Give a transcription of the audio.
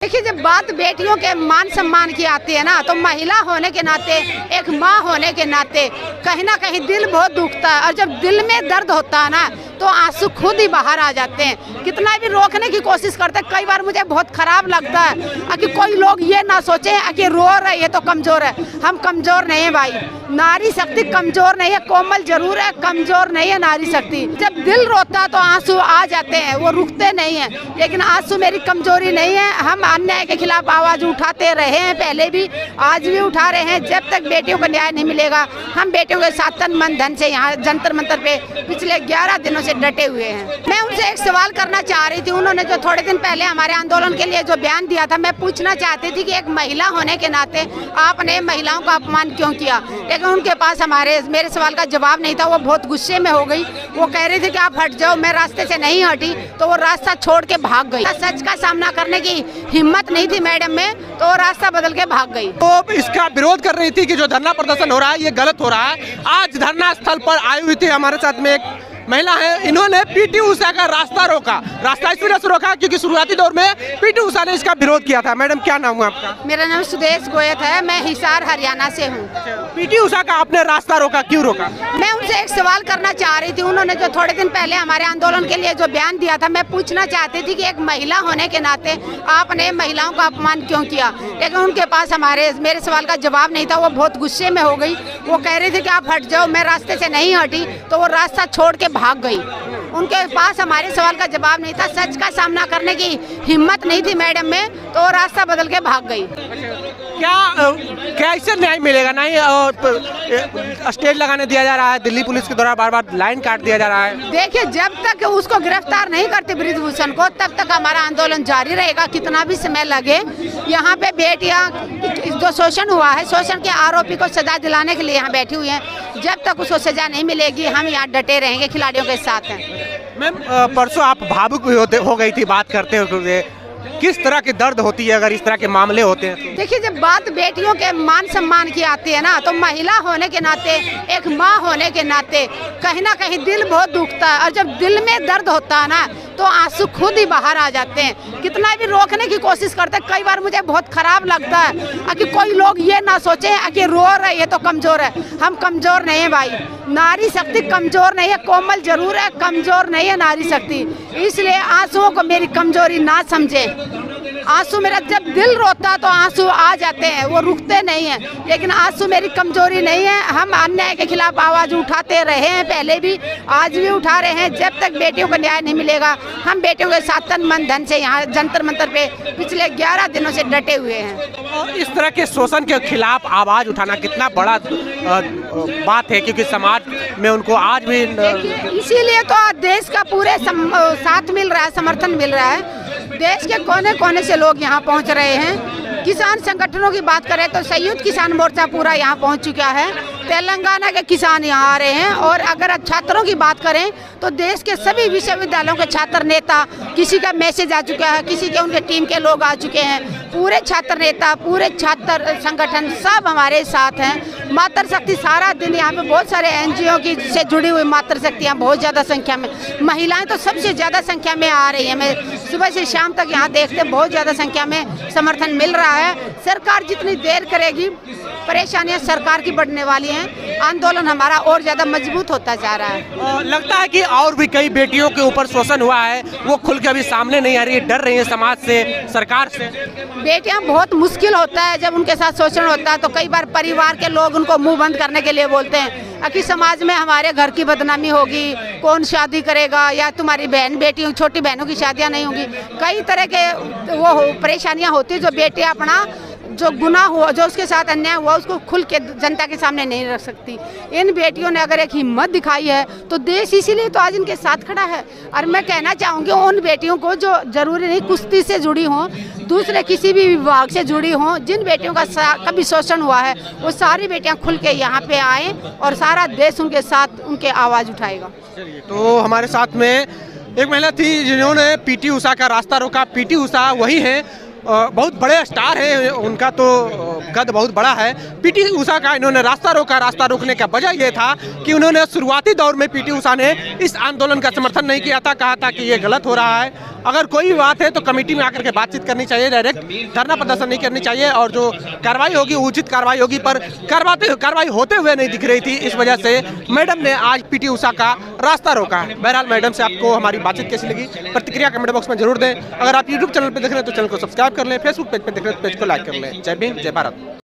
देखिए, जब बात बेटियों के मान सम्मान की आती है ना, तो महिला होने के नाते, एक माँ होने के नाते कहीं ना कहीं दिल बहुत दुखता है। और जब दिल में दर्द होता है ना, तो आंसू खुद ही बाहर आ जाते हैं। कितना भी रोकने की कोशिश करते हैं, कई बार मुझे बहुत खराब लगता है कि कोई लोग ये ना सोचे कि रो रहे ये तो कमज़ोर है। हम कमज़ोर नहीं है भाई, नारी शक्ति कमज़ोर नहीं है, कोमल जरूर है, कमज़ोर नहीं है नारी शक्ति। जब दिल रोता है तो आंसू आ जाते हैं, वो रुकते नहीं हैं। लेकिन आंसू मेरी कमज़ोरी नहीं है। हम अन्याय के खिलाफ आवाज़ उठाते रहे हैं, पहले भी, आज भी उठा रहे हैं। जब तक बेटियों को न्याय नहीं मिलेगा, हम बेटियों के साथ तन मन धन से यहाँ जंतर मंतर पे पिछले 11 दिनों से डटे हुए हैं। मैं उनसे एक सवाल करना चाह रही थी। उन्होंने जो थोड़े दिन पहले हमारे आंदोलन के लिए जो बयान दिया था, मैं पूछना चाहती थी कि एक महिला होने के नाते आपने महिलाओं का अपमान क्यों किया। लेकिन उनके पास मेरे सवाल का जवाब नहीं था। वो बहुत गुस्से में हो गई। वो कह रही थी कि आप हट जाओ। मैं रास्ते से नहीं हटी तो वो रास्ता छोड़ के भाग गई। सच का सामना करने की हिम्मत नहीं थी मैडम में, तो वो रास्ता बदल के भाग गई। तो इसका विरोध कर रही थी कि जो धरना प्रदर्शन हो रहा है ये गलत हो रहा है। आज धरना स्थल पर आई हुई थी हमारे साथ में एक महिला है। इन्होंने पीटी उषा का रास्ता रोका। रास्ता इस वजह से रोका क्योंकि शुरुआती दौर में पीटी उषा ने इसका विरोध किया था। मैडम, क्या नाम है आपका? मेरा नाम सुदेश गोयत है, मैं हिसार हरियाणा से हूँ। पीटी उषा का आपने रास्ता रोका, क्यों रोका? मैं उनसे एक सवाल करना चाह रही थी। उन्होंने जो थोड़े दिन पहले हमारे आंदोलन के लिए जो बयान दिया था, मैं पूछना चाहती थी कि एक महिला होने के नाते आपने महिलाओं का अपमान क्यों किया। लेकिन उनके पास मेरे सवाल का जवाब नहीं था। वो बहुत गुस्से में हो गई। वो कह रही थी कि आप हट जाओ। मैं रास्ते से नहीं हटी तो वो रास्ता छोड़ के भाग गई। उनके पास हमारे सवाल का जवाब नहीं था। सच का सामना करने की हिम्मत नहीं थी मैडम में, तो वो रास्ता बदल के भाग गई। क्या इससे न्याय मिलेगा? नहीं, स्टेज लगाने दिया जा रहा है, दिल्ली पुलिस के द्वारा बार बार लाइन काट दिया जा रहा है। देखिए, जब तक उसको गिरफ्तार नहीं करते बृजभूषण को, तब तक हमारा आंदोलन जारी रहेगा, कितना भी समय लगे। यहाँ पे बेटियाँ जो शोषण हुआ है, शोषण के आरोपी को सजा दिलाने के लिए यहाँ बैठी हुई हैं। जब तक उसको सजा नहीं मिलेगी, हम यहाँ डटे रहेंगे, खिलाड़ियों के साथ हैं। मैम, परसों आप भावुक हो गई थी बात करते हुए। किस तरह की दर्द होती है अगर इस तरह के मामले होते हैं? देखिए, जब बात बेटियों के मान सम्मान की आती है ना, तो महिला होने के नाते, एक माँ होने के नाते कहीं ना कहीं दिल बहुत दुखता है। और जब दिल में दर्द होता है ना, तो आंसू खुद ही बाहर आ जाते हैं। कितना भी रोकने की कोशिश करते हैं, कई बार मुझे बहुत खराब लगता है कि कोई लोग ये ना सोचे कि रो रहे ये तो कमज़ोर है। हम कमज़ोर नहीं है भाई, नारी शक्ति कमज़ोर नहीं है, कोमल जरूर है, कमज़ोर नहीं है नारी शक्ति। इसलिए आंसुओं को मेरी कमजोरी ना समझे। आंसू मेरा, जब दिल रोता तो आंसू आ जाते हैं, वो रुकते नहीं हैं। लेकिन आंसू मेरी कमजोरी नहीं है। हम अन्याय के खिलाफ आवाज़ उठाते रहे हैं, पहले भी, आज भी उठा रहे हैं। जब तक बेटियों को न्याय नहीं मिलेगा, हम बेटियों के साथ तन मन धन से यहाँ जंतर मंतर पे पिछले 11 दिनों से डटे हुए हैं। इस तरह के शोषण के खिलाफ आवाज़ उठाना कितना बड़ा बात है, क्योंकि समाज में उनको आज भी इसीलिए तो देश का पूरे साथ मिल रहा है, समर्थन मिल रहा है। देश के कोने कोने से लोग यहाँ पहुँच रहे हैं। किसान संगठनों की बात करें तो संयुक्त किसान मोर्चा पूरा यहाँ पहुँच चुका है। तेलंगाना के किसान यहाँ आ रहे हैं। और अगर छात्रों की बात करें तो देश के सभी विश्वविद्यालयों के छात्र नेता, किसी का मैसेज आ चुका है, किसी के उनके टीम के लोग आ चुके हैं। पूरे छात्र नेता, पूरे छात्र संगठन सब हमारे साथ हैं। मातृ शक्ति सारा दिन यहाँ पे, बहुत सारे NGO की से जुड़ी हुई मातृ शक्तियाँ बहुत ज़्यादा संख्या में, महिलाएं तो सबसे ज़्यादा संख्या में आ रही हैं। मैं सुबह से शाम तक यहाँ देखते बहुत ज़्यादा संख्या में समर्थन मिल रहा है। सरकार जितनी देर करेगी, परेशानियाँ सरकार की बढ़ने वाली हैं। आंदोलन हमारा और ज़्यादा मजबूत होता जा रहा है। लगता है कि और भी कई बेटियों के ऊपर शोषण हुआ है, वो खुल के अभी सामने नहीं आ रही है, डर रही है समाज से, सरकार से। बेटियां, बहुत मुश्किल होता है जब उनके साथ शोषण होता है, तो कई बार परिवार के लोग उनको मुंह बंद करने के लिए बोलते हैं कि समाज में हमारे घर की बदनामी होगी, कौन शादी करेगा, या तुम्हारी बहन बेटियों, छोटी बहनों की शादियां नहीं होंगी। कई तरह के वो परेशानियां होती है जो बेटियां अपना जो गुनाह हुआ, जो उसके साथ अन्याय हुआ, उसको खुल के जनता के सामने नहीं रख सकती। इन बेटियों ने अगर एक हिम्मत दिखाई है तो देश इसीलिए तो आज इनके साथ खड़ा है। और मैं कहना चाहूँगी उन बेटियों को जो जरूरी नहीं कुश्ती से जुड़ी हों, दूसरे किसी भी विभाग से जुड़ी हों, जिन बेटियों का कभी शोषण हुआ है, वो सारी बेटियाँ खुल के यहाँ पे आएँ और सारा देश उनके साथ उनके आवाज़ उठाएगा। तो हमारे साथ में एक महिला थी जिन्होंने पीटी उषा का रास्ता रोका। पीटी उषा वही है, बहुत बड़े स्टार है, उनका तो कद बहुत बड़ा है। पीटी उषा का इन्होंने रास्ता रोका। रास्ता रोकने का वजह ये था कि उन्होंने शुरुआती दौर में पीटी उषा ने इस आंदोलन का समर्थन नहीं किया था, कहा था कि ये गलत हो रहा है। अगर कोई भी बात है तो कमेटी में आकर के बातचीत करनी चाहिए, डायरेक्ट धरना प्रदर्शन नहीं करनी चाहिए, और जो कार्रवाई होगी उचित कार्रवाई होगी, पर कार्रवाई होते हुए नहीं दिख रही थी। इस वजह से मैडम ने आज पीटी उषा का रास्ता रोका है। बहरहाल मैडम से आपको हमारी बातचीत कैसी लगी, प्रतिक्रिया कमेंट बॉक्स में जरूर दें। अगर आप यूट्यूब चैनल पर देख रहे हैं तो चैनल को सब्सक्राइब कर लें, फेसबुक पेज पर देख रहे हैं तो पेज को लाइक कर लें। जय भीम, जय भारत।